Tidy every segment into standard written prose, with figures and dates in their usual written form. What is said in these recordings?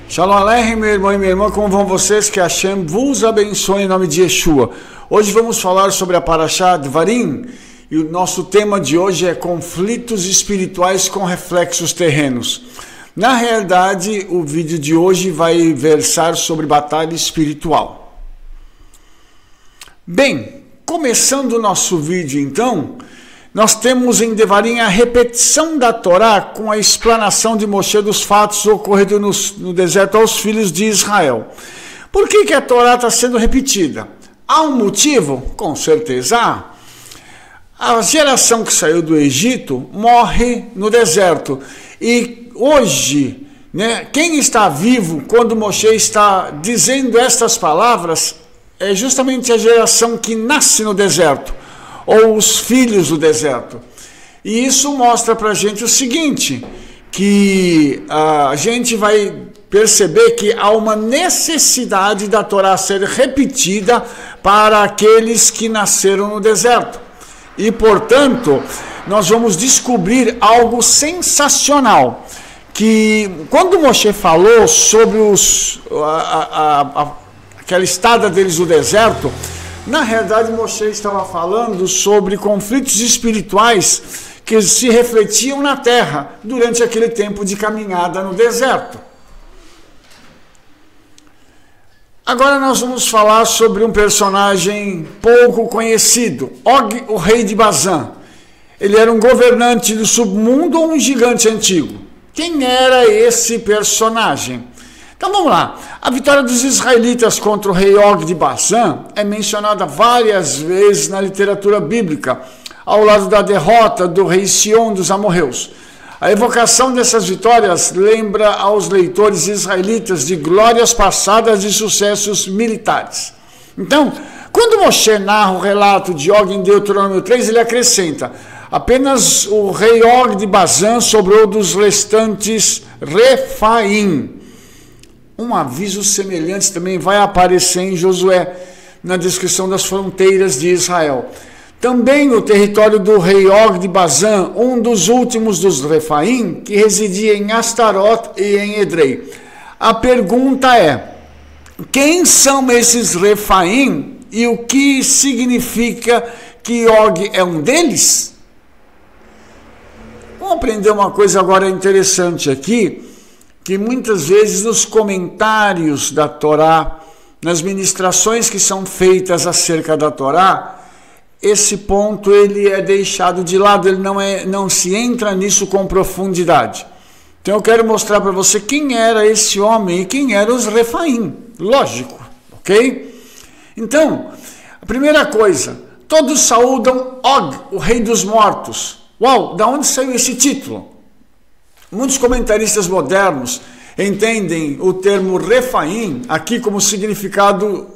Shalom Aleichem, meu irmão e minha irmã, como vão vocês? Que Hashem vos abençoe em nome de Yeshua. Hoje vamos falar sobre a Parashá Devarim e o nosso tema de hoje é conflitos espirituais com reflexos terrenos. Na realidade, o vídeo de hoje vai versar sobre batalha espiritual. Bem, começando o nosso vídeo então, nós temos em Devarim a repetição da Torá com a explanação de Moshe dos fatos ocorridos no deserto aos filhos de Israel. Por que a Torá está sendo repetida? Há um motivo? Com certeza há. A geração que saiu do Egito morre no deserto. E hoje, quem está vivo quando Moshe está dizendo estas palavras é justamente a geração que nasce no deserto, ou os filhos do deserto. E isso mostra para a gente o seguinte, que a gente vai perceber que há uma necessidade da Torá ser repetida para aqueles que nasceram no deserto. E, portanto, nós vamos descobrir algo sensacional, que quando Moshe falou sobre aquela estada deles no deserto, na realidade, Moshe estava falando sobre conflitos espirituais que se refletiam na terra durante aquele tempo de caminhada no deserto. Agora nós vamos falar sobre um personagem pouco conhecido, Og, o rei de Bazã. Ele era um governante do submundo ou um gigante antigo? Quem era esse personagem? Então vamos lá, a vitória dos israelitas contra o rei Og de Bazã é mencionada várias vezes na literatura bíblica, ao lado da derrota do rei Sion dos amorreus. A evocação dessas vitórias lembra aos leitores israelitas de glórias passadas e sucessos militares. Então, quando Moshe narra o relato de Og em Deuteronômio 3, ele acrescenta: apenas o rei Og de Bazã sobrou dos restantes Refaim. Um aviso semelhante também vai aparecer em Josué, na descrição das fronteiras de Israel. Também o território do rei Og de Bazã, um dos últimos dos Refaim, que residia em Astarot e em Edrei. A pergunta é: quem são esses Refaim e o que significa que Og é um deles? Vamos aprender uma coisa agora interessante aqui, que muitas vezes nos comentários da Torá, nas ministrações que são feitas acerca da Torá, esse ponto ele é deixado de lado, ele não se entra nisso com profundidade. Então eu quero mostrar para você quem era esse homem e quem eram os Refaim, lógico, ok? Então, a primeira coisa, todos saúdam Og, o rei dos mortos. Uau, da onde saiu esse título? Muitos comentaristas modernos entendem o termo Refaim aqui como significando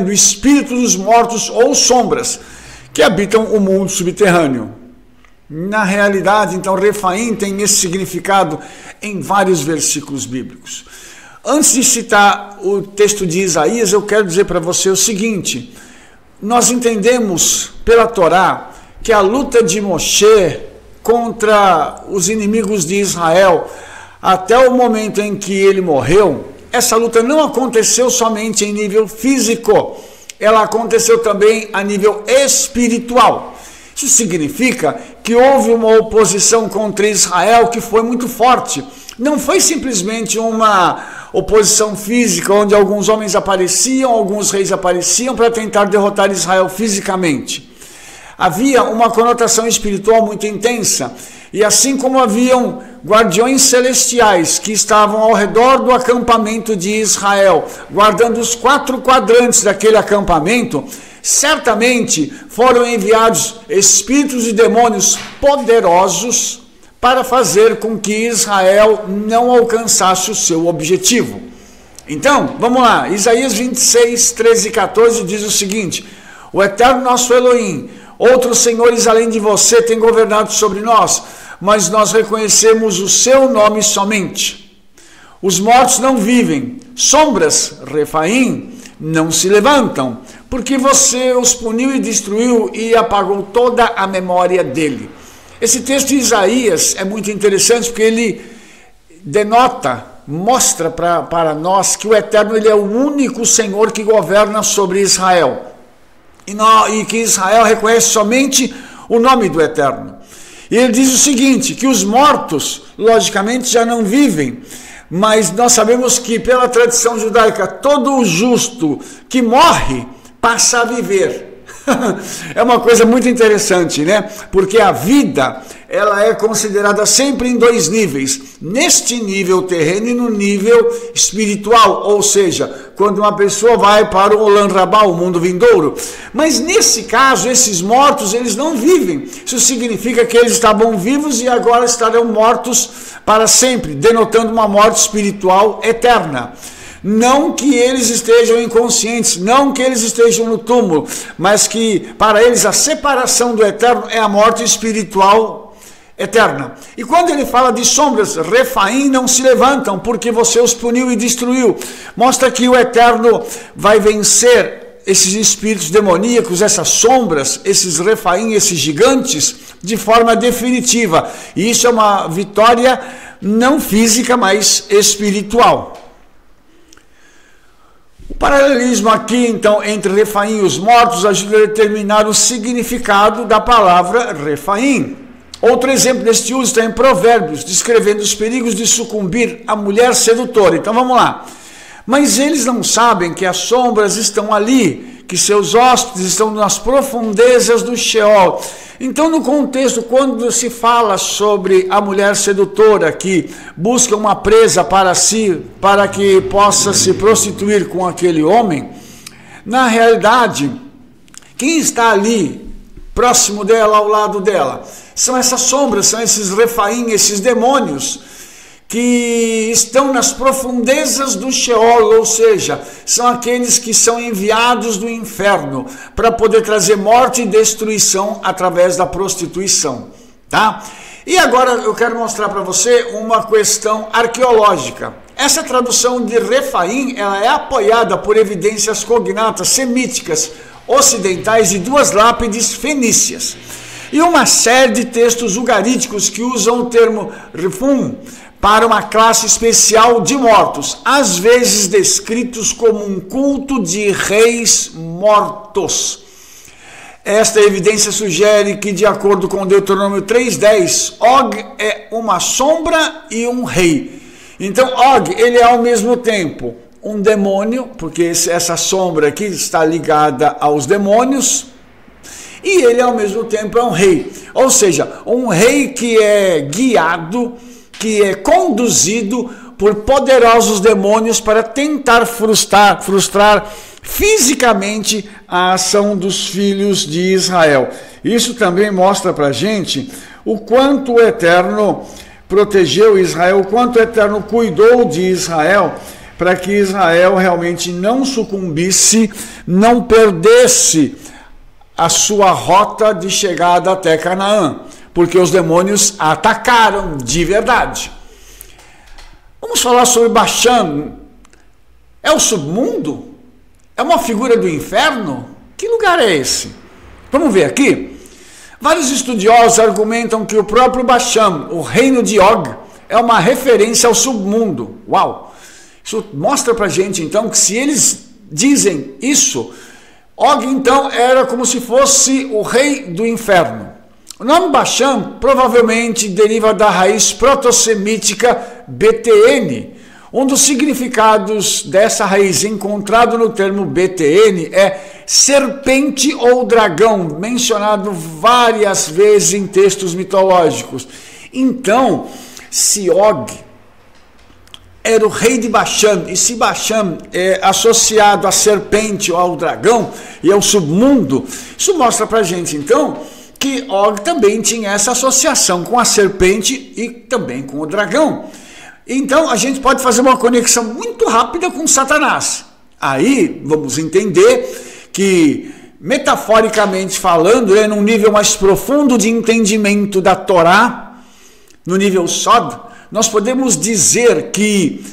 espírito dos mortos ou sombras que habitam o mundo subterrâneo. Na realidade, então, Refaim tem esse significado em vários versículos bíblicos. Antes de citar o texto de Isaías, eu quero dizer para você o seguinte: nós entendemos pela Torá que a luta de Moshe contra os inimigos de Israel, até o momento em que ele morreu, essa luta não aconteceu somente em nível físico, ela aconteceu também a nível espiritual. Isso significa que houve uma oposição contra Israel que foi muito forte. Não foi simplesmente uma oposição física, onde alguns homens apareciam, alguns reis apareciam para tentar derrotar Israel fisicamente. Havia uma conotação espiritual muito intensa, e assim como haviam guardiões celestiais que estavam ao redor do acampamento de Israel, guardando os 4 quadrantes daquele acampamento, certamente foram enviados espíritos e demônios poderosos para fazer com que Israel não alcançasse o seu objetivo. Então, vamos lá, Isaías 26, 13 e 14 diz o seguinte: o eterno nosso Elohim, outros senhores além de você têm governado sobre nós, mas nós reconhecemos o seu nome somente. Os mortos não vivem, sombras, Refaim, não se levantam, porque você os puniu e destruiu e apagou toda a memória dele. Esse texto de Isaías é muito interessante porque ele denota, mostra para nós que o Eterno ele é o único Senhor que governa sobre Israel. E que Israel reconhece somente o nome do Eterno. E ele diz o seguinte, que os mortos, logicamente, já não vivem, mas nós sabemos que, pela tradição judaica, todo o justo que morre passa a viver. É uma coisa muito interessante, né? Porque a vida, ela é considerada sempre em dois níveis. Neste nível terreno e no nível espiritual. Ou seja, quando uma pessoa vai para o Olam Rabá, o mundo vindouro. Mas nesse caso, esses mortos, eles não vivem. Isso significa que eles estavam vivos e agora estarão mortos para sempre, denotando uma morte espiritual eterna. Não que eles estejam inconscientes, não que eles estejam no túmulo, mas que para eles a separação do Eterno é a morte espiritual eterna. E quando ele fala de sombras, Refaim não se levantam, porque você os puniu e destruiu. Mostra que o Eterno vai vencer esses espíritos demoníacos, essas sombras, esses Refaim, esses gigantes, de forma definitiva. E isso é uma vitória não física, mas espiritual. O paralelismo aqui, então, entre Refaim e os mortos ajuda a determinar o significado da palavra Refaim. Outro exemplo deste uso está em Provérbios, descrevendo os perigos de sucumbir à mulher sedutora. Então vamos lá. Mas eles não sabem que as sombras estão ali, que seus hóspedes estão nas profundezas do Sheol. Então, no contexto, quando se fala sobre a mulher sedutora que busca uma presa para si, para que possa se prostituir com aquele homem, na realidade, quem está ali, próximo dela, ao lado dela, são essas sombras, são esses Refaim, esses demônios, que estão nas profundezas do Sheol, ou seja, são aqueles que são enviados do inferno para poder trazer morte e destruição através da prostituição, tá? E agora eu quero mostrar para você uma questão arqueológica. Essa tradução de Refaim, ela é apoiada por evidências cognatas semíticas ocidentais e duas lápides fenícias. E uma série de textos ugaríticos que usam o termo Refum para uma classe especial de mortos, às vezes descritos como um culto de reis mortos. Esta evidência sugere que, de acordo com Deuteronômio 3:10, Og é uma sombra e um rei. Então, Og, ele é ao mesmo tempo um demônio, porque essa sombra aqui está ligada aos demônios, e ele ao mesmo tempo é um rei. Ou seja, um rei que é guiado, que é conduzido por poderosos demônios para tentar frustrar fisicamente a ação dos filhos de Israel. Isso também mostra para a gente o quanto o Eterno protegeu Israel, o quanto o Eterno cuidou de Israel, para que Israel realmente não sucumbisse, não perdesse a sua rota de chegada até Canaã, porque os demônios atacaram de verdade. Vamos falar sobre Basham. É o submundo? É uma figura do inferno? Que lugar é esse? Vamos ver aqui. Vários estudiosos argumentam que o próprio Basham, o reino de Og, é uma referência ao submundo. Uau! Isso mostra pra gente, então, que se eles dizem isso, Og, então, era como se fosse o rei do inferno. O nome Basham provavelmente deriva da raiz protossemítica BTN. Um dos significados dessa raiz encontrado no termo BTN é serpente ou dragão, mencionado várias vezes em textos mitológicos. Então, se Og era o rei de Basham, e se Basham é associado à serpente ou ao dragão e ao submundo, isso mostra pra gente, então, que Og também tinha essa associação com a serpente e também com o dragão. Então, a gente pode fazer uma conexão muito rápida com Satanás. Aí, vamos entender que, metaforicamente falando, num nível mais profundo de entendimento da Torá, no nível Sod, nós podemos dizer que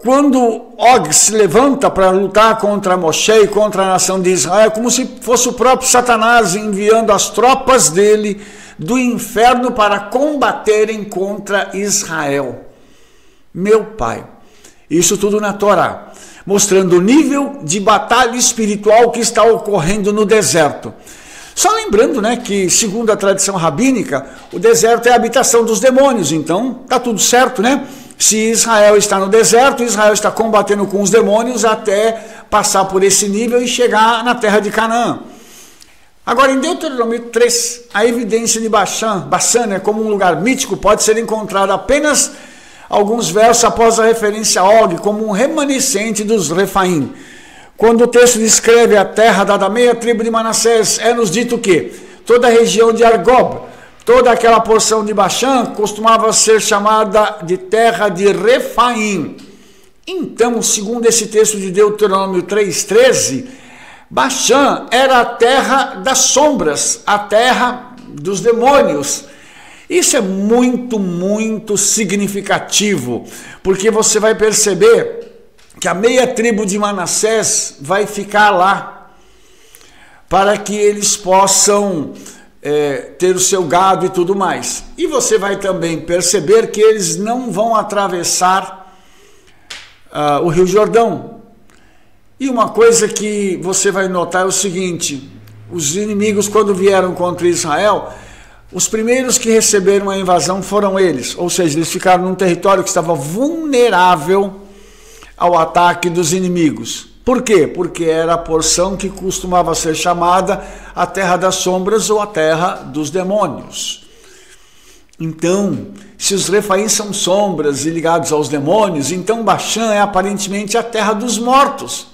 quando Og se levanta para lutar contra Moshe e contra a nação de Israel, é como se fosse o próprio Satanás enviando as tropas dele do inferno para combaterem contra Israel. meu pai. Isso tudo na Torá, mostrando o nível de batalha espiritual que está ocorrendo no deserto. Só lembrando, né, que segundo a tradição rabínica, o deserto é a habitação dos demônios, então tá tudo certo, né? Se Israel está no deserto, Israel está combatendo com os demônios até passar por esse nível e chegar na terra de Canaã. Agora, em Deuteronômio 3, a evidência de Bassã, né, como um lugar mítico, pode ser encontrada apenas alguns versos após a referência a Og, como um remanescente dos Refaim. Quando o texto descreve a terra dada à meia tribo de Manassés, é-nos dito que toda a região de Argob, toda aquela porção de Bassã, costumava ser chamada de terra de Refaim. Então, segundo esse texto de Deuteronômio 3,13, Bassã era a terra das sombras, a terra dos demônios. Isso é muito, muito significativo, porque você vai perceber que a meia tribo de Manassés vai ficar lá, para que eles possam ter o seu gado e tudo mais. E você vai também perceber que eles não vão atravessar o Rio Jordão. E uma coisa que você vai notar é o seguinte: os inimigos, quando vieram contra Israel, os primeiros que receberam a invasão foram eles, ou seja, eles ficaram num território que estava vulnerável ao ataque dos inimigos. Por quê? Porque era a porção que costumava ser chamada a terra das sombras ou a terra dos demônios. Então, se os Refaim são sombras e ligados aos demônios, então Bassã é aparentemente a terra dos mortos.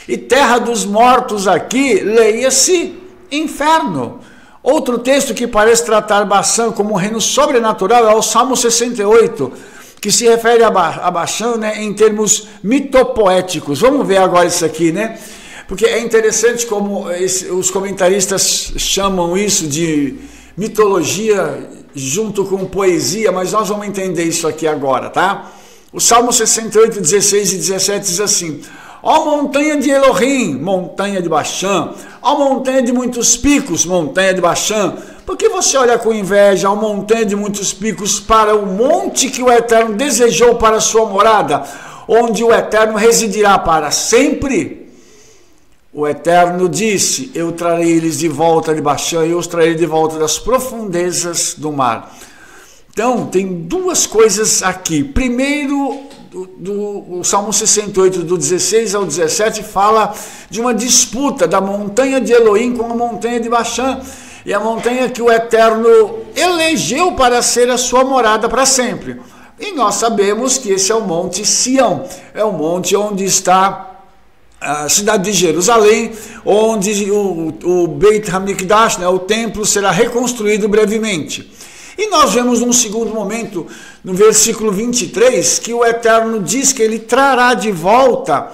E terra dos mortos aqui, leia-se inferno. Outro texto que parece tratar Bassã como um reino sobrenatural é o Salmo 68, que se refere a Bassã, né, em termos mitopoéticos. Vamos ver agora isso aqui, né? Porque é interessante como os comentaristas chamam isso de mitologia junto com poesia, mas nós vamos entender isso aqui agora, tá? O Salmo 68, 16 e 17 diz assim: ó montanha de Elohim, montanha de Bassã, ó montanha de muitos picos, montanha de Bassã, por que você olha com inveja, ó montanha de muitos picos, para o monte que o Eterno desejou para a sua morada, onde o Eterno residirá para sempre? O Eterno disse: eu trarei eles de volta de Bassã, e eu os trarei de volta das profundezas do mar. Então, tem duas coisas aqui. Primeiro, o Salmo 68, do 16 ao 17, fala de uma disputa da montanha de Elohim com a montanha de Bassã, e a montanha que o Eterno elegeu para ser a sua morada para sempre. E nós sabemos que esse é o Monte Sião, é o monte onde está a cidade de Jerusalém, onde o Beit HaMikdash, né, o templo, será reconstruído brevemente. E nós vemos num segundo momento, no versículo 23, que o Eterno diz que ele trará de volta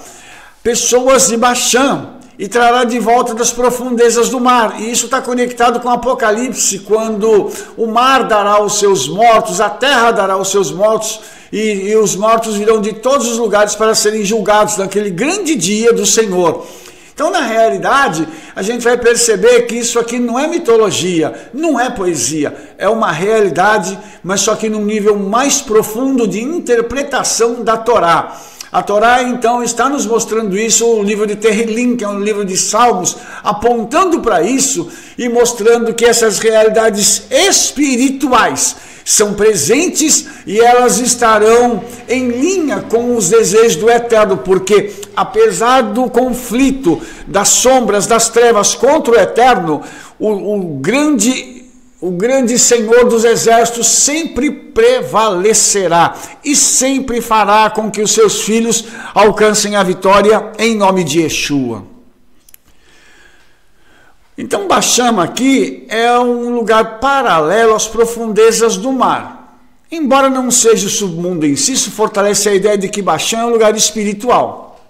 pessoas de Bassã, e trará de volta das profundezas do mar. E isso está conectado com o Apocalipse, quando o mar dará os seus mortos, a terra dará os seus mortos, e os mortos virão de todos os lugares para serem julgados naquele grande dia do Senhor. Então, na realidade, a gente vai perceber que isso aqui não é mitologia, não é poesia, é uma realidade, mas só que num nível mais profundo de interpretação da Torá. A Torá, então, está nos mostrando isso, o livro de Terrilim, que é um livro de Salmos, apontando para isso e mostrando que essas realidades espirituais são presentes e elas estarão em linha com os desejos do Eterno, porque apesar do conflito das sombras, das trevas contra o Eterno, o grande Senhor dos Exércitos sempre prevalecerá e sempre fará com que os seus filhos alcancem a vitória em nome de Yeshua. Então, Bassã aqui é um lugar paralelo às profundezas do mar. Embora não seja o submundo em si, isso fortalece a ideia de que Bassã é um lugar espiritual.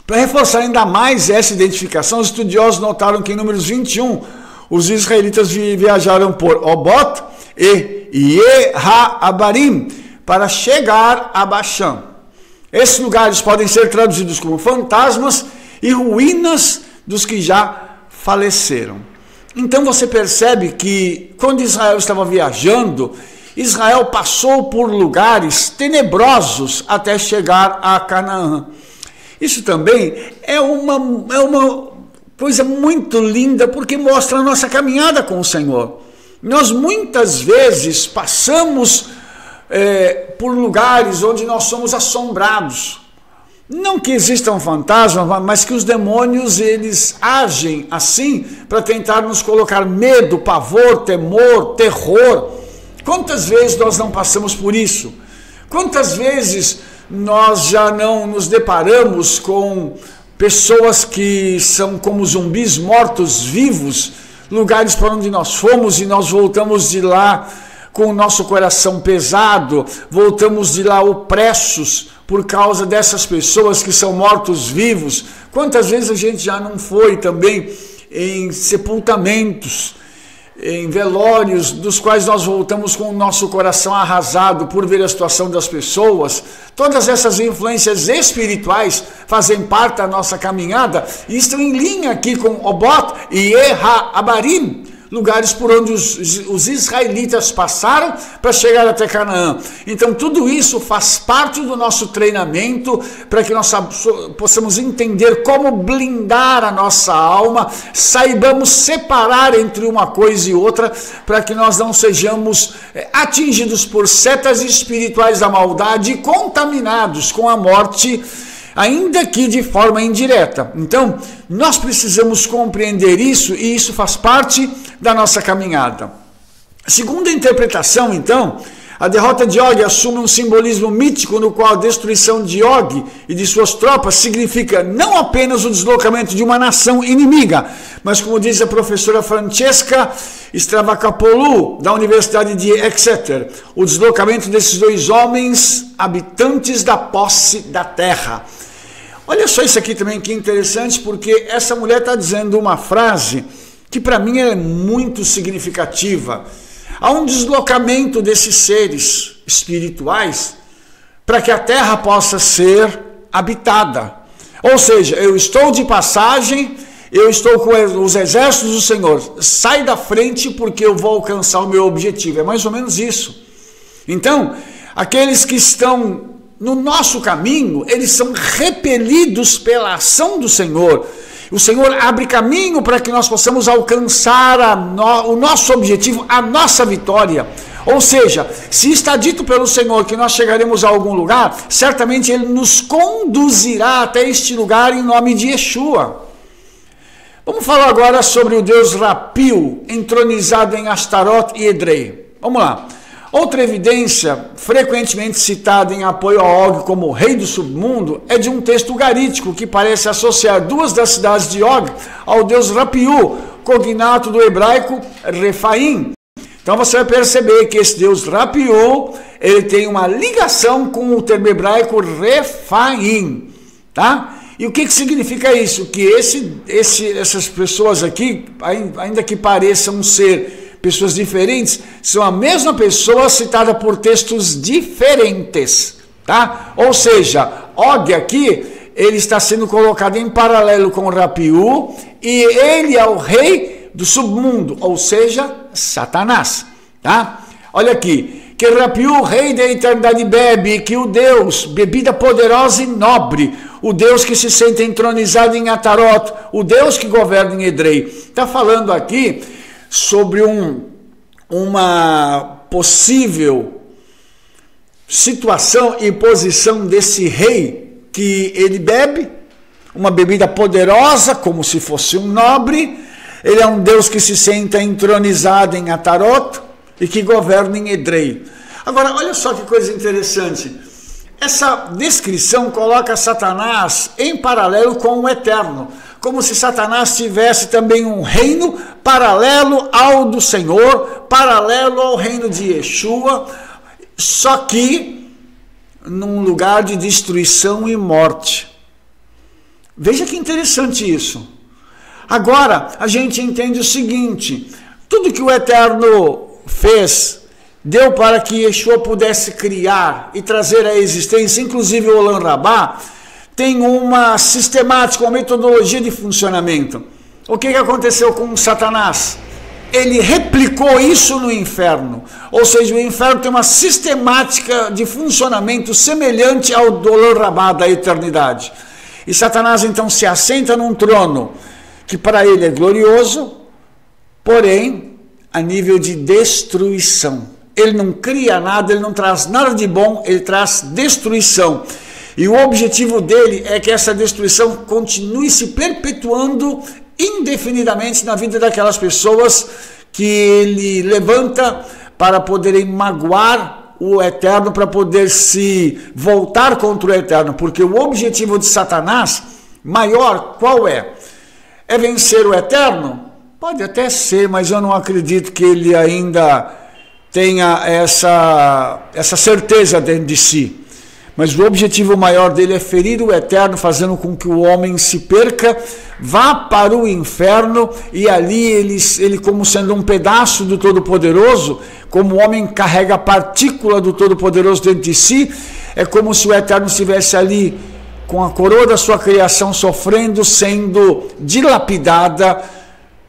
Para reforçar ainda mais essa identificação, os estudiosos notaram que em Números 21, os israelitas viajaram por Obot e Ye-ha-abarim para chegar a Bassã. Esses lugares podem ser traduzidos como fantasmas e ruínas dos que já faleceram. Então você percebe que quando Israel estava viajando, Israel passou por lugares tenebrosos até chegar a Canaã. Isso também é uma coisa muito linda, porque mostra a nossa caminhada com o Senhor. Nós muitas vezes passamos por lugares onde nós somos assombrados. Não que existam fantasmas, mas que os demônios, eles agem assim para tentar nos colocar medo, pavor, temor, terror. Quantas vezes nós não passamos por isso? Quantas vezes nós já não nos deparamos com pessoas que são como zumbis mortos-vivos, lugares para onde nós fomos e nós voltamos de lá com o nosso coração pesado, voltamos de lá opressos por causa dessas pessoas que são mortos-vivos. Quantas vezes a gente já não foi também em sepultamentos, em velórios, dos quais nós voltamos com o nosso coração arrasado por ver a situação das pessoas. Todas essas influências espirituais fazem parte da nossa caminhada e estão em linha aqui com Obot e Abarim, lugares por onde os israelitas passaram para chegar até Canaã. Então tudo isso faz parte do nosso treinamento para que nós possamos entender como blindar a nossa alma, saibamos separar entre uma coisa e outra, para que nós não sejamos atingidos por setas espirituais da maldade e contaminados com a morte, ainda que de forma indireta. Então, nós precisamos compreender isso, e isso faz parte da nossa caminhada. Segunda interpretação, então, a derrota de Og assume um simbolismo mítico no qual a destruição de Og e de suas tropas significa não apenas o deslocamento de uma nação inimiga, mas, como diz a professora Francesca Stravacapoulou, da Universidade de Exeter, o deslocamento desses dois homens habitantes da posse da terra. Olha só isso aqui também que interessante, porque essa mulher está dizendo uma frase que para mim é muito significativa. Há um deslocamento desses seres espirituais para que a terra possa ser habitada. Ou seja, eu estou de passagem, eu estou com os exércitos do Senhor, sai da frente porque eu vou alcançar o meu objetivo. É mais ou menos isso. Então, aqueles que estão no nosso caminho, eles são repelidos pela ação do Senhor. O Senhor abre caminho para que nós possamos alcançar o nosso objetivo, a nossa vitória. Ou seja, se está dito pelo Senhor que nós chegaremos a algum lugar, certamente Ele nos conduzirá até este lugar em nome de Yeshua. Vamos falar agora sobre o Deus Rapil, entronizado em Astarot e Edrei. Vamos lá. Outra evidência frequentemente citada em apoio a Og como rei do submundo é de um texto ugarítico que parece associar duas das cidades de Og ao deus Rapiu, cognato do hebraico Refaim. Então você vai perceber que esse deus Rapiu, ele tem uma ligação com o termo hebraico Refaim, tá? E o que significa isso? Que essas pessoas aqui, ainda que pareçam ser pessoas diferentes, são a mesma pessoa citada por textos diferentes, tá? Ou seja, Og aqui, ele está sendo colocado em paralelo com Rapiu, e ele é o rei do submundo, ou seja, Satanás, tá? Olha aqui, que Rapiu, rei da eternidade, bebe, que o Deus, bebida poderosa e nobre, o Deus que se sente entronizado em Atarot, o Deus que governa em Edrei. Está falando aqui sobre uma possível situação e posição desse rei, que ele bebe uma bebida poderosa, como se fosse um nobre. Ele é um Deus que se senta entronizado em Atarot e que governa em Edrei. Agora, olha só que coisa interessante. Essa descrição coloca Satanás em paralelo com o Eterno, como se Satanás tivesse também um reino paralelo ao do Senhor, paralelo ao reino de Yeshua, só que num lugar de destruição e morte. Veja que interessante isso. Agora, a gente entende o seguinte: tudo que o Eterno fez, deu para que Yeshua pudesse criar e trazer à existência, inclusive o Olam Rabá, tem uma sistemática, uma metodologia de funcionamento. O que aconteceu com Satanás? ele replicou isso no inferno. Ou seja, o inferno tem uma sistemática de funcionamento semelhante ao dolor rabá da eternidade. E Satanás então se assenta num trono que para ele é glorioso, porém a nível de destruição. Ele não cria nada, ele não traz nada de bom, ele traz destruição. E o objetivo dele é que essa destruição continue se perpetuando indefinidamente na vida daquelas pessoas que ele levanta para poderem magoar o eterno, para poder se voltar contra o eterno, porque o objetivo de Satanás maior qual é? É vencer o eterno? Pode até ser, mas eu não acredito que ele ainda tenha essa certeza dentro de si. Mas o objetivo maior dele é ferir o eterno, fazendo com que o homem se perca, vá para o inferno, e ali ele como sendo um pedaço do Todo-Poderoso, como o homem carrega a partícula do Todo-Poderoso dentro de si, é como se o eterno estivesse ali com a coroa da sua criação sofrendo, sendo dilapidada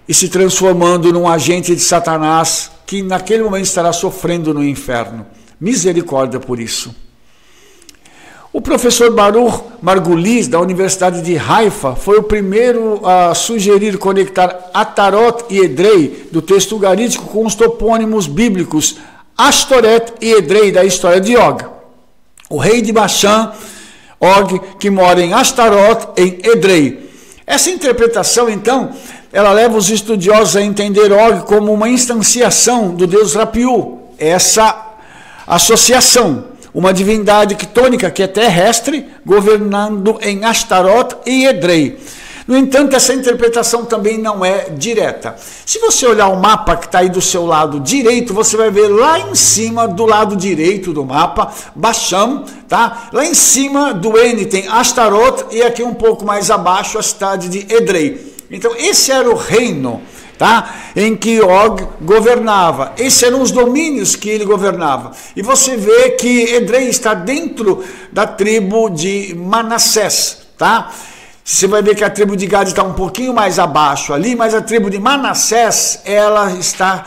e se transformando num agente de Satanás, que naquele momento estará sofrendo no inferno. Misericórdia por isso. O professor Baruch Margulis, da Universidade de Haifa, foi o primeiro a sugerir conectar Atarot e Edrei, do texto ugarítico, com os topônimos bíblicos Ashtoret e Edrei, da história de Og. O rei de Bashan, Og, que mora em Ashtarot, em Edrei. Essa interpretação, então, ela leva os estudiosos a entender Og como uma instanciação do deus Rapiu, essa associação. Uma divindade quitônica que é terrestre, governando em Ashtarot e Edrei. No entanto, essa interpretação também não é direta. Se você olhar o mapa que está aí do seu lado direito, você vai ver lá em cima, do lado direito do mapa, Bashan, tá? Lá em cima do N tem Ashtarot e aqui um pouco mais abaixo a cidade de Edrei. Então, esse era o reino, tá? Em que Og governava. Esses eram os domínios que ele governava. E você vê que Edrei está dentro da tribo de Manassés, tá? Você vai ver que a tribo de Gad está um pouquinho mais abaixo ali, mas a tribo de Manassés, ela está,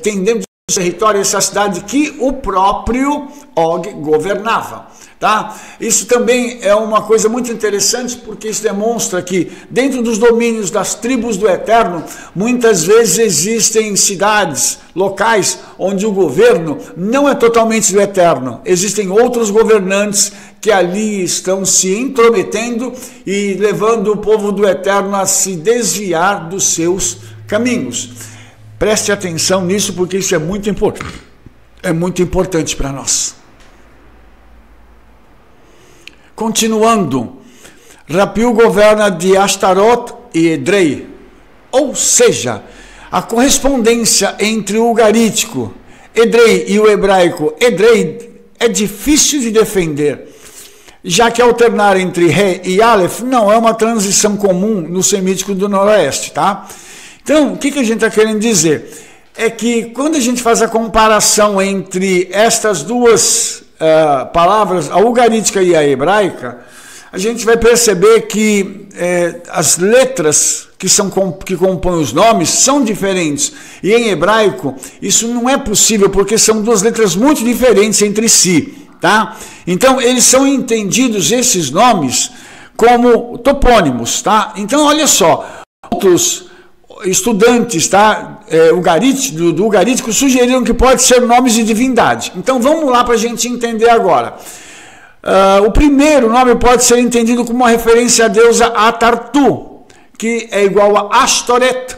tem dentro do território essa cidade que o próprio Og governava. Tá? Isso também é uma coisa muito interessante, porque isso demonstra que dentro dos domínios das tribos do Eterno, muitas vezes existem cidades, locais, onde o governo não é totalmente do Eterno. Existem outros governantes que ali estão se intrometendo e levando o povo do Eterno a se desviar dos seus caminhos. Preste atenção nisso, porque isso é muito importante para nós. Continuando, Rapiu governa de Ashtarot e Edrei, ou seja, a correspondência entre o ugarítico, Edrei, e o hebraico, Edrei, é difícil de defender, já que alternar entre Ré e Aleph não é uma transição comum no semítico do Noroeste, tá? Então, o que a gente está querendo dizer? É que quando a gente faz a comparação entre estas duas palavras, a ugarítica e a hebraica, a gente vai perceber que as letras que compõem os nomes são diferentes. E em hebraico, isso não é possível, porque são duas letras muito diferentes entre si. Tá? Então, eles são entendidos, esses nomes, como topônimos. Tá? Então, olha só, outros estudantes, tá, do ugarítico sugeriram que pode ser nomes de divindade. Então vamos lá para a gente entender agora. O primeiro nome pode ser entendido como uma referência à deusa Atartu, que é igual a Ashtoret.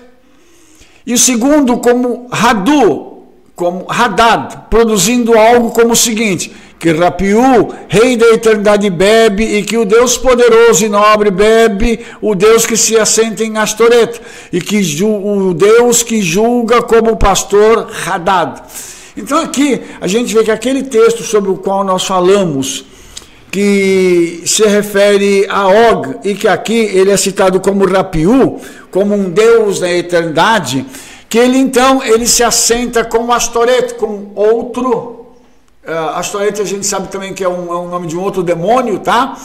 E o segundo como Hadu, como Hadad, produzindo algo como o seguinte: que Rapiu, rei da eternidade, bebe, e que o Deus poderoso e nobre bebe, o Deus que se assenta em Ashtoret, e que o Deus que julga como pastor, Hadad. Então aqui a gente vê que aquele texto sobre o qual nós falamos, que se refere a Og, e que aqui ele é citado como Rapiu, como um Deus da eternidade, que ele então ele se assenta com Ashtoret, com outro. Ashtoret a gente sabe também que é um nome de um outro demônio, tá?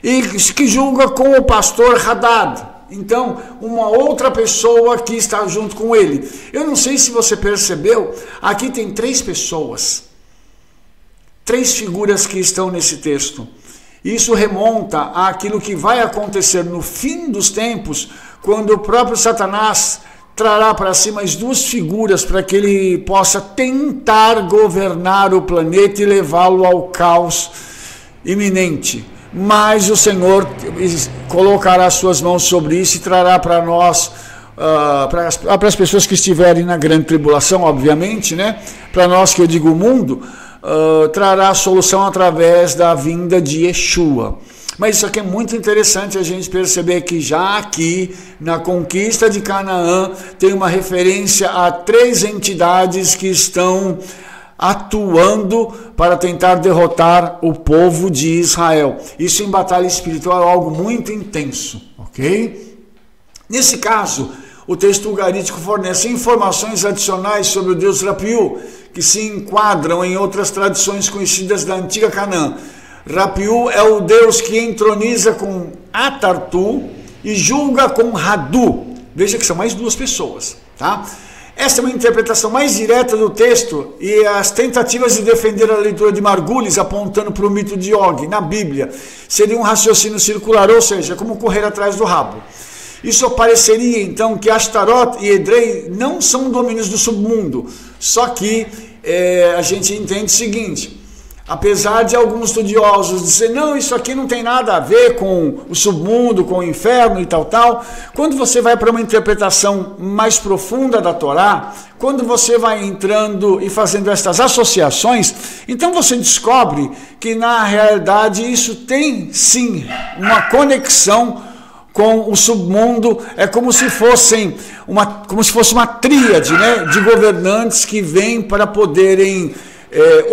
E que julga com o pastor Hadad. então uma outra pessoa que está junto com ele. Eu não sei se você percebeu, aqui tem 3 pessoas, 3 figuras que estão nesse texto. Isso remonta àquilo que vai acontecer no fim dos tempos, quando o próprio Satanás trará para si mais 2 figuras para que ele possa tentar governar o planeta e levá-lo ao caos iminente. Mas o Senhor colocará suas mãos sobre isso e trará para nós, para as pessoas que estiverem na grande tribulação, obviamente, né? Para nós, que eu digo o mundo, trará a solução através da vinda de Yeshua. Mas isso aqui é muito interessante a gente perceber que já aqui, na conquista de Canaã, tem uma referência a 3 entidades que estão atuando para tentar derrotar o povo de Israel. Isso em batalha espiritual é algo muito intenso, ok? Nesse caso, o texto ugarítico fornece informações adicionais sobre o deus Rapiú, que se enquadram em outras tradições conhecidas da antiga Canaã. Rapiú é o deus que entroniza com Atartu e julga com Radu. Veja que são mais 2 pessoas, tá? Esta é uma interpretação mais direta do texto e as tentativas de defender a leitura de Margulis apontando para o mito de Og na Bíblia seria um raciocínio circular, ou seja, como correr atrás do rabo. Isso pareceria então que Ashtaroth e Edrei não são domínios do submundo, só que a gente entende o seguinte: apesar de alguns estudiosos dizer, não, isso aqui não tem nada a ver com o submundo, com o inferno e tal, quando você vai para uma interpretação mais profunda da Torá, quando você vai entrando e fazendo estas associações, então você descobre que na realidade isso tem sim uma conexão com o submundo. É como se fosse uma tríade, né, de governantes que vêm para poderem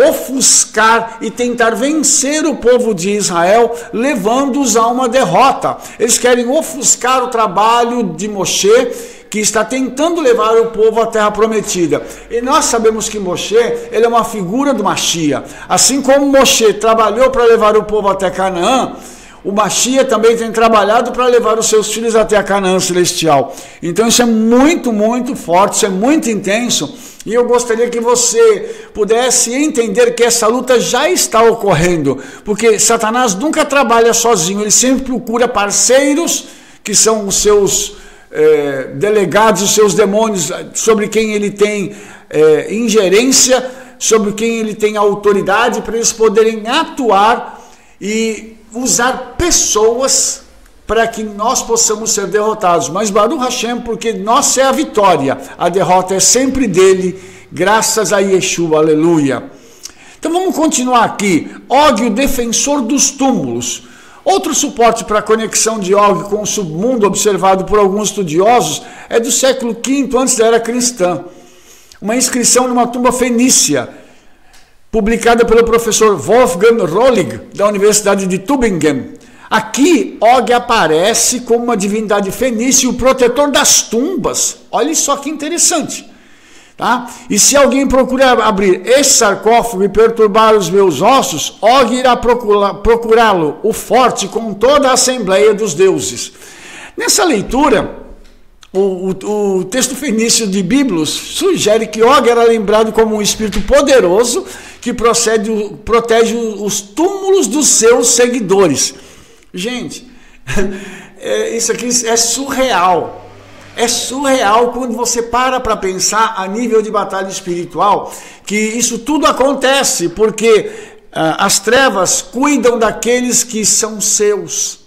ofuscar e tentar vencer o povo de Israel, levando-os a uma derrota. Eles querem ofuscar o trabalho de Moshe, que está tentando levar o povo à terra prometida. E nós sabemos que Moshe, ele é uma figura do Mashiach. Assim como Moshe trabalhou para levar o povo até Canaã, o Mashiach também tem trabalhado para levar os seus filhos até a Canaã celestial. Então isso é muito, muito forte, isso é muito intenso. E eu gostaria que você pudesse entender que essa luta já está ocorrendo. Porque Satanás nunca trabalha sozinho, ele sempre procura parceiros, que são os seus delegados, os seus demônios, sobre quem ele tem ingerência, sobre quem ele tem autoridade, para eles poderem atuar e usar pessoas para que nós possamos ser derrotados. Mas Baruch Hashem, porque nossa é a vitória, a derrota é sempre dele, graças a Yeshua, aleluia. Então vamos continuar aqui. Og, o defensor dos túmulos. Outro suporte para a conexão de Og com o submundo, observado por alguns estudiosos, é do século V antes da era cristã. Uma inscrição numa tumba fenícia, publicada pelo professor Wolfgang Rollig, da Universidade de Tübingen. Aqui, Og aparece como uma divindade fenícia, o protetor das tumbas. Olha só que interessante. Tá? E se alguém procurar abrir esse sarcófago e perturbar os meus ossos, Og irá procurá-lo, o forte, com toda a assembleia dos deuses. Nessa leitura, o texto fenício de Biblos sugere que Og era lembrado como um espírito poderoso que protege os túmulos dos seus seguidores. Gente, isso aqui é surreal. É surreal quando você para pensar a nível de batalha espiritual, que isso tudo acontece porque as trevas cuidam daqueles que são seus,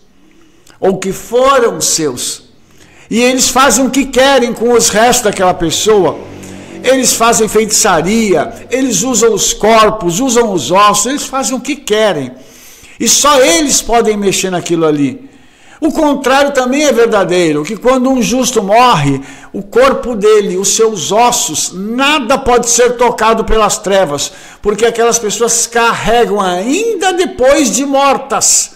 ou que foram seus. E eles fazem o que querem com os restos daquela pessoa. Eles fazem feitiçaria, eles usam os corpos, usam os ossos, eles fazem o que querem. E só eles podem mexer naquilo ali. O contrário também é verdadeiro, que quando um justo morre, o corpo dele, os seus ossos, nada pode ser tocado pelas trevas, porque aquelas pessoas carregam ainda depois de mortas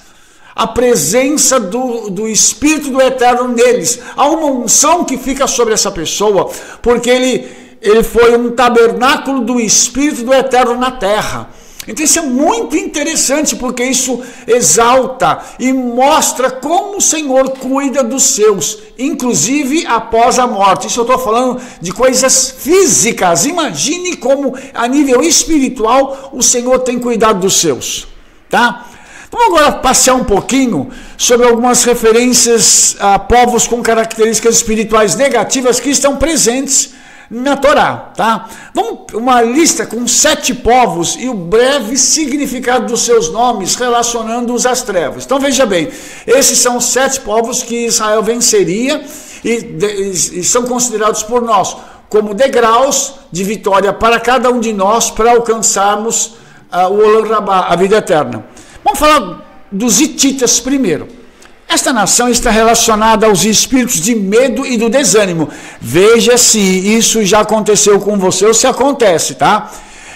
a presença do Espírito do Eterno neles. Há uma unção que fica sobre essa pessoa, porque ele foi um tabernáculo do Espírito do Eterno na terra. Então isso é muito interessante, porque isso exalta e mostra como o Senhor cuida dos seus, inclusive após a morte. Isso eu estou falando de coisas físicas. Imagine como a nível espiritual o Senhor tem cuidado dos seus, tá? Vamos agora passear um pouquinho sobre algumas referências a povos com características espirituais negativas que estão presentes na Torá, tá? Vamos uma lista com 7 povos e o breve significado dos seus nomes, relacionando-os às trevas. Então veja bem, esses são 7 povos que Israel venceria e são considerados por nós como degraus de vitória para cada um de nós para alcançarmos o Olam Rabá, a vida eterna. Vamos falar dos hititas primeiro. Esta nação está relacionada aos espíritos de medo e do desânimo. Veja se isso já aconteceu com você ou se acontece, tá?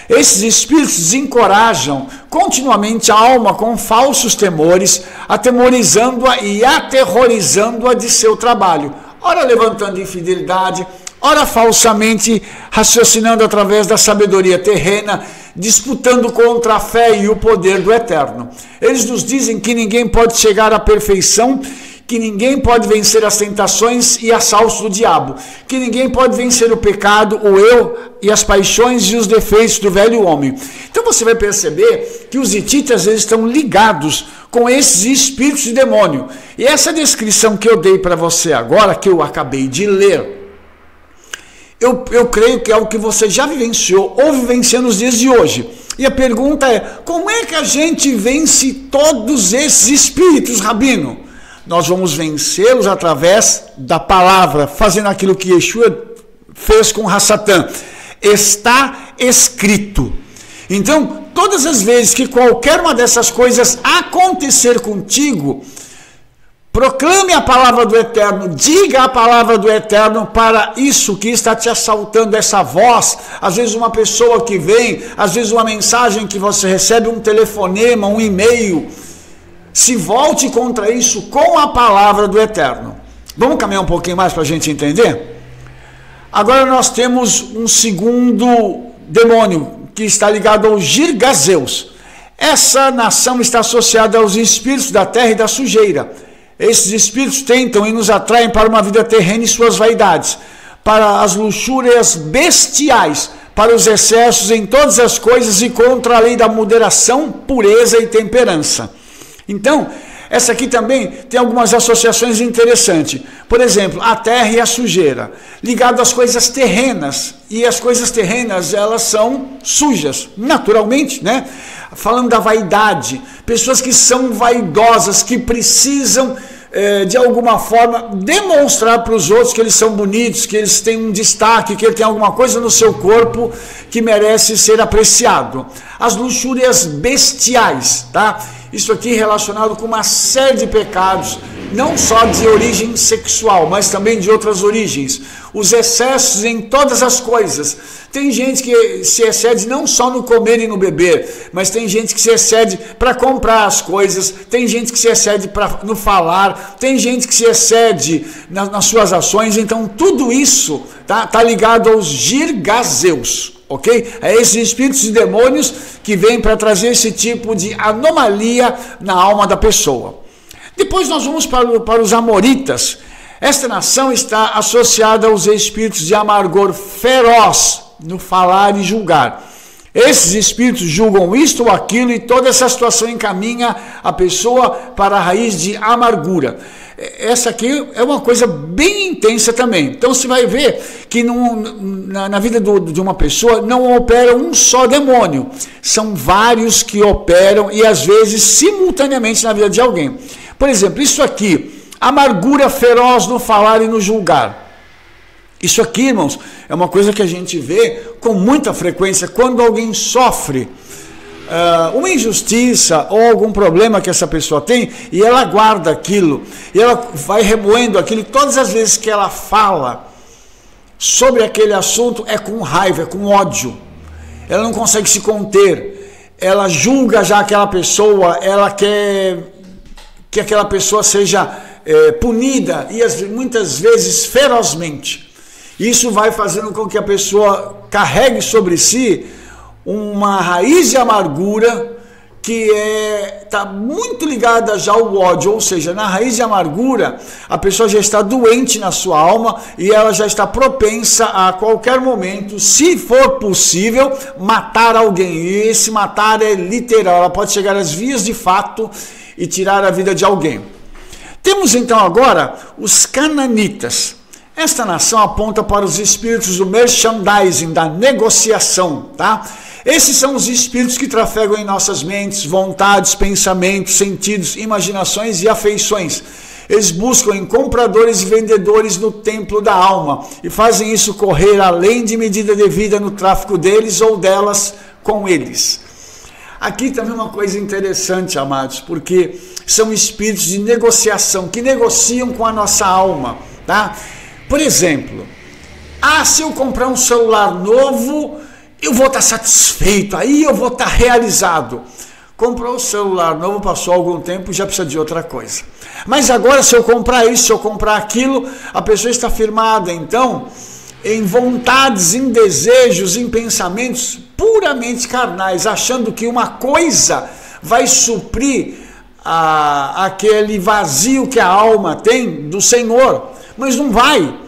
Esses espíritos desencorajam continuamente a alma com falsos temores, atemorizando-a e aterrorizando-a de seu trabalho. Ora levantando infidelidade, ora falsamente raciocinando através da sabedoria terrena, disputando contra a fé e o poder do Eterno. Eles nos dizem que ninguém pode chegar à perfeição, que ninguém pode vencer as tentações e assaltos do diabo, que ninguém pode vencer o pecado, o eu e as paixões e os defeitos do velho homem. Então você vai perceber que os hititas eles estão ligados com esses espíritos de demônio. E essa descrição que eu dei para você agora, que eu acabei de ler, eu creio que é o que você já vivenciou ou vivencia nos dias de hoje. E a pergunta é, como é que a gente vence todos esses espíritos, Rabino? Nós vamos vencê-los através da palavra, fazendo aquilo que Yeshua fez com Hassatan. Está escrito. Então, todas as vezes que qualquer uma dessas coisas acontecer contigo, proclame a palavra do Eterno, diga a palavra do Eterno para isso que está te assaltando, essa voz, às vezes uma pessoa que vem, às vezes uma mensagem que você recebe, um telefonema, um e-mail. Se volte contra isso com a palavra do Eterno. Vamos caminhar um pouquinho mais para a gente entender? Agora nós temos um segundo demônio que está ligado aos Girgazeus. Essa nação está associada aos espíritos da terra e da sujeira. Esses espíritos tentam e nos atraem para uma vida terrena e suas vaidades, para as luxúrias bestiais, para os excessos em todas as coisas e contra a lei da moderação, pureza e temperança. Então, essa aqui também tem algumas associações interessantes. Por exemplo, a terra e a sujeira, ligado às coisas terrenas. E as coisas terrenas, elas são sujas, naturalmente, né? Falando da vaidade, pessoas que são vaidosas, que precisam, de alguma forma, demonstrar para os outros que eles são bonitos, que eles têm um destaque, que ele tem alguma coisa no seu corpo que merece ser apreciado. As luxúrias bestiais, tá? Isso aqui relacionado com uma série de pecados, não só de origem sexual, mas também de outras origens. Os excessos em todas as coisas. Tem gente que se excede não só no comer e no beber, mas tem gente que se excede para comprar as coisas, tem gente que se excede no falar, tem gente que se excede nas suas ações. Então tudo isso tá ligado aos Girgazeus. Ok? É esses espíritos e demônios que vêm para trazer esse tipo de anomalia na alma da pessoa. Depois nós vamos para os amoritas. Esta nação está associada aos espíritos de amargor feroz no falar e julgar. Esses espíritos julgam isto ou aquilo e toda essa situação encaminha a pessoa para a raiz de amargura. Essa aqui é uma coisa bem intensa também. Então você vai ver que na vida de uma pessoa não opera um só demônio. São vários que operam e às vezes simultaneamente na vida de alguém. Por exemplo, isso aqui, amargura feroz no falar e no julgar. Isso aqui, irmãos, é uma coisa que a gente vê com muita frequência quando alguém sofre uma injustiça ou algum problema que essa pessoa tem, e ela guarda aquilo, e ela vai remoendo aquilo, e todas as vezes que ela fala sobre aquele assunto é com raiva, é com ódio, ela não consegue se conter, ela julga já aquela pessoa, ela quer que aquela pessoa seja punida, e muitas vezes ferozmente. Isso vai fazendo com que a pessoa carregue sobre si uma raiz de amargura que está muito ligada já ao ódio, ou seja, na raiz de amargura, a pessoa já está doente na sua alma e ela já está propensa a qualquer momento, se for possível, matar alguém. E esse matar é literal, ela pode chegar às vias de fato e tirar a vida de alguém. Temos então agora os cananitas. Esta nação aponta para os espíritos do merchandising, da negociação, tá? Esses são os espíritos que trafegam em nossas mentes, vontades, pensamentos, sentidos, imaginações e afeições. Eles buscam em compradores e vendedores no templo da alma e fazem isso correr além de medida devida no tráfico deles ou delas com eles. Aqui também uma coisa interessante, amados, porque são espíritos de negociação, que negociam com a nossa alma, tá? Por exemplo, se eu comprar um celular novo, eu vou estar satisfeito, aí eu vou estar realizado. Comprou o celular novo, passou algum tempo, já precisa de outra coisa. Mas agora, se eu comprar isso, se eu comprar aquilo, a pessoa está firmada, então, em vontades, em desejos, em pensamentos puramente carnais, achando que uma coisa vai suprir aquele vazio que a alma tem do Senhor, mas não vai.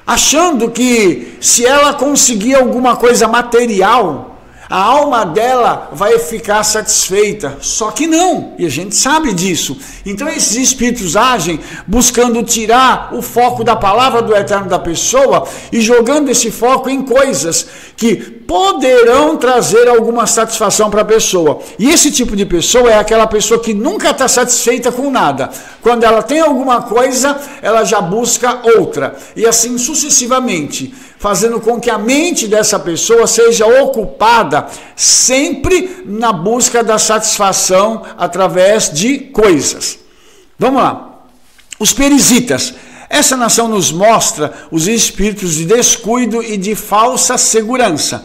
Achando que se ela conseguir alguma coisa material, a alma dela vai ficar satisfeita. Só que não, e a gente sabe disso. Então esses espíritos agem buscando tirar o foco da palavra do eterno da pessoa e jogando esse foco em coisas que poderão trazer alguma satisfação para a pessoa. E esse tipo de pessoa é aquela pessoa que nunca está satisfeita com nada. Quando ela tem alguma coisa, ela já busca outra. E assim sucessivamente, fazendo com que a mente dessa pessoa seja ocupada sempre na busca da satisfação através de coisas. Vamos lá. Os perisitas. Essa nação nos mostra os espíritos de descuido e de falsa segurança.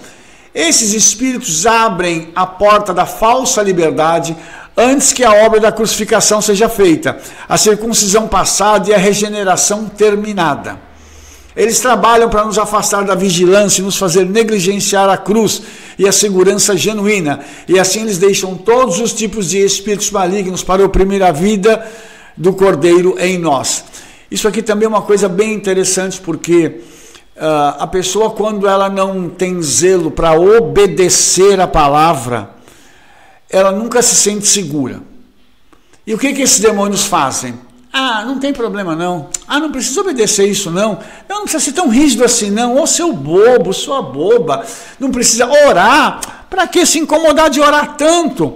Esses espíritos abrem a porta da falsa liberdade antes que a obra da crucificação seja feita, a circuncisão passada e a regeneração terminada. Eles trabalham para nos afastar da vigilância e nos fazer negligenciar a cruz e a segurança genuína. E assim eles deixam todos os tipos de espíritos malignos para oprimir a vida do Cordeiro em nós. Isso aqui também é uma coisa bem interessante, porque a pessoa, quando ela não tem zelo para obedecer a palavra, ela nunca se sente segura. E o que esses demônios fazem? Não tem problema não. Não precisa obedecer isso não. Não precisa ser tão rígido assim não. Ô seu bobo, sua boba. Não precisa orar. Para que se incomodar de orar tanto?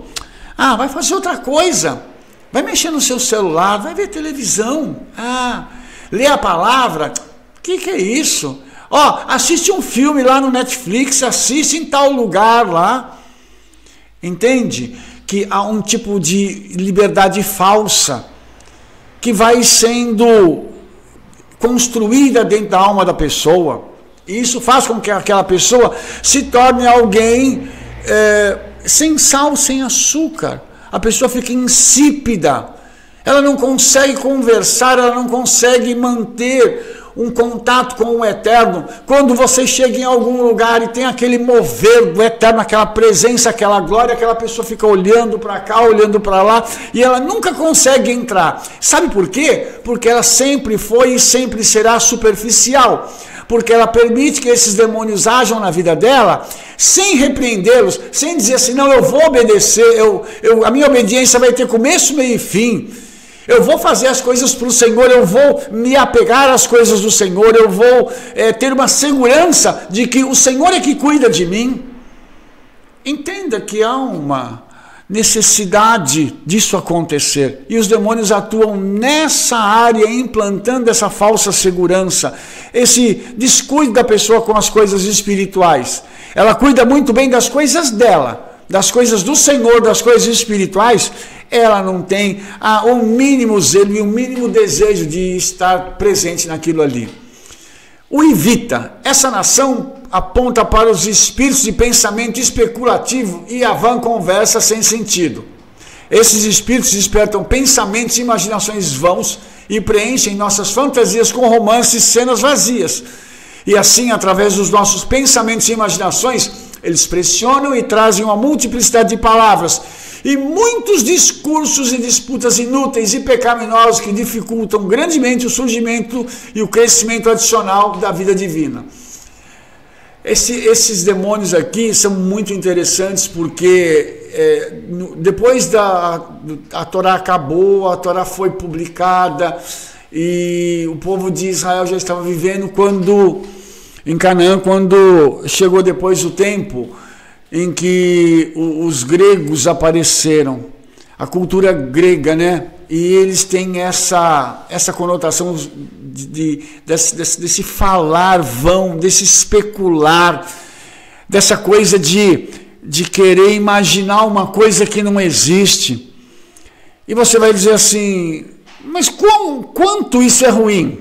Vai fazer outra coisa. Vai mexer no seu celular, vai ver televisão. Lê a palavra. O que é isso? Assiste um filme lá no Netflix, assiste em tal lugar lá. Entende? Que há um tipo de liberdade falsa que vai sendo construída dentro da alma da pessoa. E isso faz com que aquela pessoa se torne alguém sem sal, sem açúcar. A pessoa fica insípida. Ela não consegue conversar, ela não consegue manter um contato com o eterno. Quando você chega em algum lugar e tem aquele mover do eterno, aquela presença, aquela glória, aquela pessoa fica olhando para cá, olhando para lá, e ela nunca consegue entrar. Sabe por quê? Porque ela sempre foi e sempre será superficial. Porque ela permite que esses demônios ajam na vida dela, sem repreendê-los, sem dizer assim, não, eu vou obedecer, a minha obediência vai ter começo, meio e fim. Eu vou fazer as coisas para o Senhor, eu vou me apegar às coisas do Senhor, eu vou ter uma segurança de que o Senhor é que cuida de mim. Entenda que há uma necessidade disso acontecer. E os demônios atuam nessa área, implantando essa falsa segurança, esse descuido da pessoa com as coisas espirituais. Ela cuida muito bem das coisas dela, das coisas do Senhor, das coisas espirituais. Ela não tem o mínimo zelo e o mínimo desejo de estar presente naquilo ali. O Evita, essa nação aponta para os espíritos de pensamento especulativo e a vã conversa sem sentido. Esses espíritos despertam pensamentos e imaginações vãos e preenchem nossas fantasias com romances e cenas vazias. E assim, através dos nossos pensamentos e imaginações, Eles pressionam e trazem uma multiplicidade de palavras e muitos discursos e disputas inúteis e pecaminosos que dificultam grandemente o surgimento e o crescimento adicional da vida divina. Esses demônios aqui são muito interessantes porque depois a Torá acabou, a Torá foi publicada e o povo de Israel já estava vivendo em Canaã, quando chegou depois o tempo em que os gregos apareceram, a cultura grega, né? E eles têm essa conotação desse falar vão, desse especular, dessa coisa de querer imaginar uma coisa que não existe. E você vai dizer assim, mas quanto isso é ruim?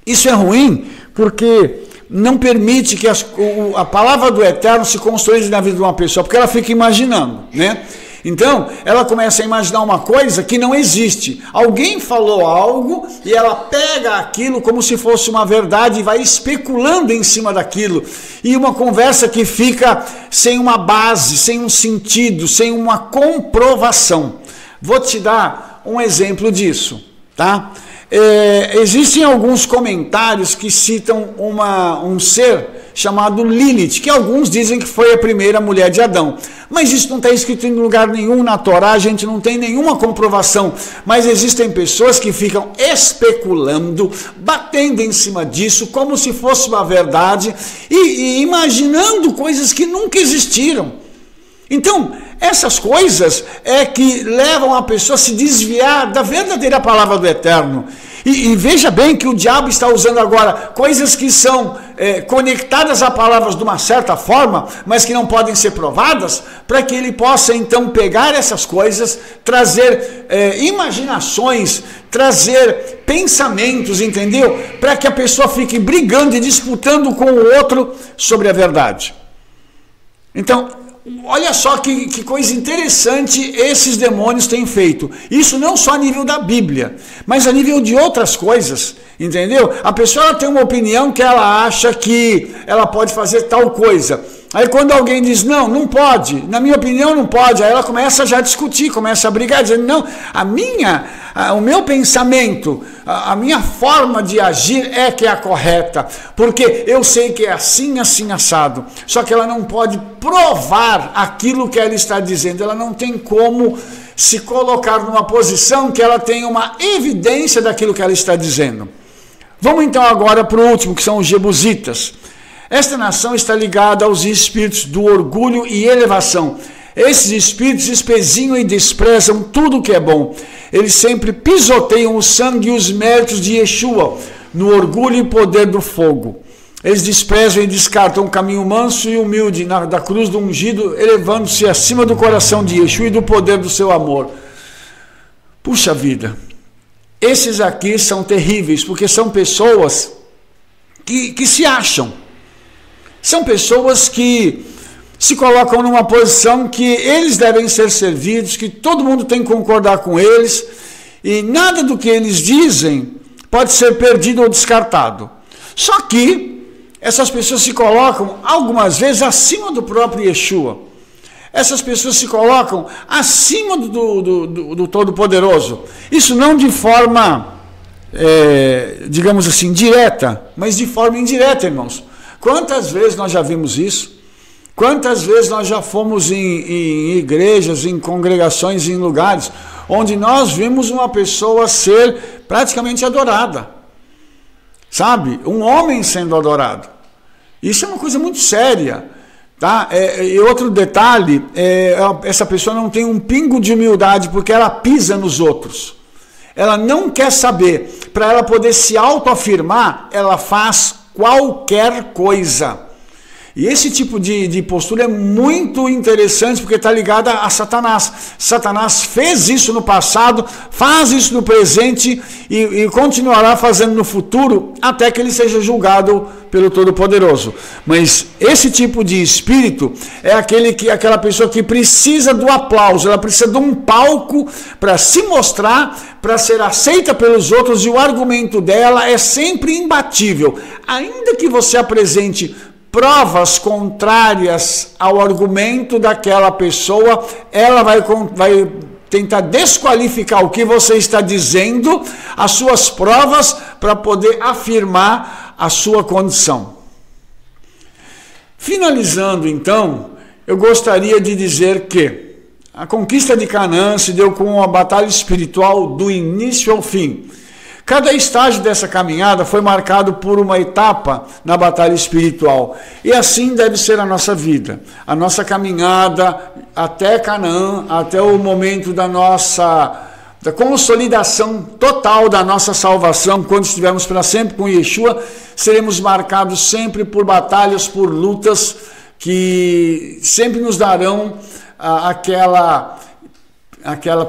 Isso é ruim porque não permite que a palavra do Eterno se construa na vida de uma pessoa, porque ela fica imaginando, né? Então, ela começa a imaginar uma coisa que não existe. Alguém falou algo e ela pega aquilo como se fosse uma verdade e vai especulando em cima daquilo. E uma conversa que fica sem uma base, sem um sentido, sem uma comprovação. Vou te dar um exemplo disso, tá? Existem alguns comentários que citam um ser chamado Lilith, que alguns dizem que foi a primeira mulher de Adão. Mas isso não está escrito em lugar nenhum na Torá, a gente não tem nenhuma comprovação. Mas existem pessoas que ficam especulando, batendo em cima disso, como se fosse uma verdade, e imaginando coisas que nunca existiram. Então, essas coisas é que levam a pessoa a se desviar da verdadeira palavra do Eterno. E veja bem que o diabo está usando agora coisas que são conectadas a palavras de uma certa forma, mas que não podem ser provadas, para que ele possa então pegar essas coisas, trazer imaginações, trazer pensamentos, entendeu? Para que a pessoa fique brigando e disputando com o outro sobre a verdade. Então, olha só que coisa interessante esses demônios têm feito. Isso não só a nível da Bíblia, mas a nível de outras coisas, entendeu? A pessoa tem uma opinião que ela acha que ela pode fazer tal coisa. Aí quando alguém diz, não pode, na minha opinião não pode, aí ela começa já a discutir, começa a brigar, dizendo, não, o meu pensamento, a minha forma de agir é que é a correta, porque eu sei que é assim, assim, assado. Só que ela não pode provar aquilo que ela está dizendo, ela não tem como se colocar numa posição que ela tenha uma evidência daquilo que ela está dizendo. Vamos então agora para o último, que são os jebusitas. Esta nação está ligada aos espíritos do orgulho e elevação. Esses espíritos espezinham e desprezam tudo que é bom. Eles sempre pisoteiam o sangue e os méritos de Yeshua, no orgulho e poder do fogo. Eles desprezam e descartam o caminho manso e humilde da cruz do ungido, elevando-se acima do coração de Yeshua e do poder do seu amor. Puxa vida, esses aqui são terríveis, porque são pessoas que se acham. São pessoas que se colocam numa posição que eles devem ser servidos, que todo mundo tem que concordar com eles, e nada do que eles dizem pode ser perdido ou descartado. Só que essas pessoas se colocam, algumas vezes, acima do próprio Yeshua. Essas pessoas se colocam acima do Todo-Poderoso. Isso não de forma, digamos assim, direta, mas de forma indireta, irmãos. Quantas vezes nós já vimos isso? Quantas vezes nós já fomos em igrejas, em congregações, em lugares, onde nós vimos uma pessoa ser praticamente adorada. Sabe? Um homem sendo adorado. Isso é uma coisa muito séria. Tá? E outro detalhe, essa pessoa não tem um pingo de humildade, porque ela pisa nos outros. Ela não quer saber. Para ela poder se autoafirmar, ela faz qualquer coisa. E esse tipo de postura é muito interessante, porque está ligada a Satanás. Satanás fez isso no passado, faz isso no presente e continuará fazendo no futuro, até que ele seja julgado pelo Todo-Poderoso. Mas esse tipo de espírito é aquela pessoa que precisa do aplauso, ela precisa de um palco para se mostrar, para ser aceita pelos outros, e o argumento dela é sempre imbatível. Ainda que você apresente provas contrárias ao argumento daquela pessoa, ela vai tentar desqualificar o que você está dizendo, as suas provas, para poder afirmar a sua condição. Finalizando, então, eu gostaria de dizer que a conquista de Canaã se deu com uma batalha espiritual do início ao fim. Cada estágio dessa caminhada foi marcado por uma etapa na batalha espiritual. E assim deve ser a nossa vida. A nossa caminhada até Canaã, até o momento da consolidação total da nossa salvação, quando estivermos para sempre com Yeshua, seremos marcados sempre por batalhas, por lutas que sempre nos darão aquela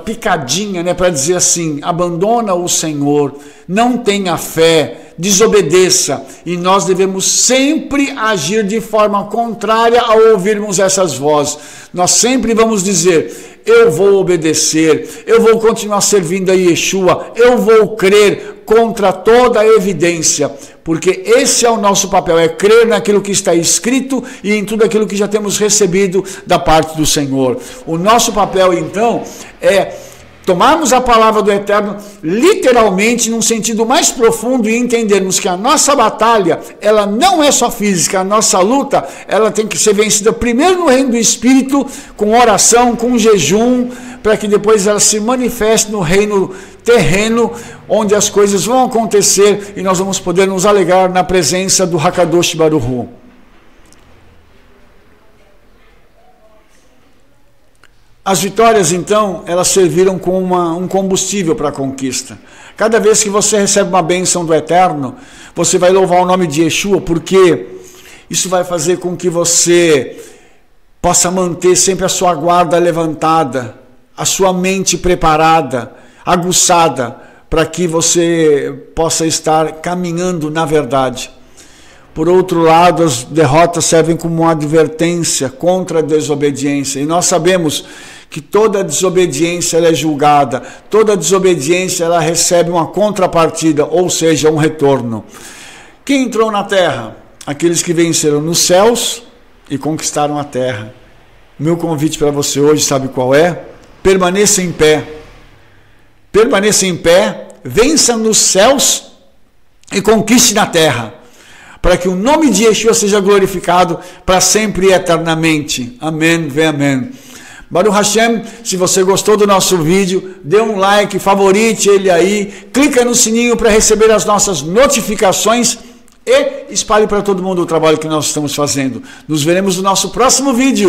picadinha, né, para dizer assim: abandona o Senhor, não tenha fé, desobedeça. E nós devemos sempre agir de forma contrária ao ouvirmos essas vozes. Nós sempre vamos dizer: eu vou obedecer, eu vou continuar servindo a Yeshua, eu vou crer contra toda a evidência, porque esse é o nosso papel, é crer naquilo que está escrito e em tudo aquilo que já temos recebido da parte do Senhor. O nosso papel, então, é tomarmos a palavra do Eterno literalmente num sentido mais profundo e entendermos que a nossa batalha, ela não é só física, a nossa luta, ela tem que ser vencida primeiro no reino do Espírito, com oração, com jejum, para que depois ela se manifeste no reino terreno, onde as coisas vão acontecer e nós vamos poder nos alegrar na presença do Hakadosh Baruch Hu. As vitórias, então, elas serviram como um combustível para a conquista. Cada vez que você recebe uma bênção do Eterno, você vai louvar o nome de Yeshua, porque isso vai fazer com que você possa manter sempre a sua guarda levantada, a sua mente preparada, aguçada, para que você possa estar caminhando na verdade. Por outro lado, as derrotas servem como uma advertência contra a desobediência. E nós sabemos que toda desobediência ela é julgada, toda desobediência ela recebe uma contrapartida, ou seja, um retorno. Quem entrou na terra? Aqueles que venceram nos céus e conquistaram a terra. Meu convite para você hoje, sabe qual é? Permaneça em pé. Permaneça em pé, vença nos céus e conquiste na terra, para que o nome de Yeshua seja glorificado para sempre e eternamente. Amém, vem amém. Baruch Hashem, se você gostou do nosso vídeo, dê um like, favorite ele aí, clica no sininho para receber as nossas notificações e espalhe para todo mundo o trabalho que nós estamos fazendo. Nos veremos no nosso próximo vídeo.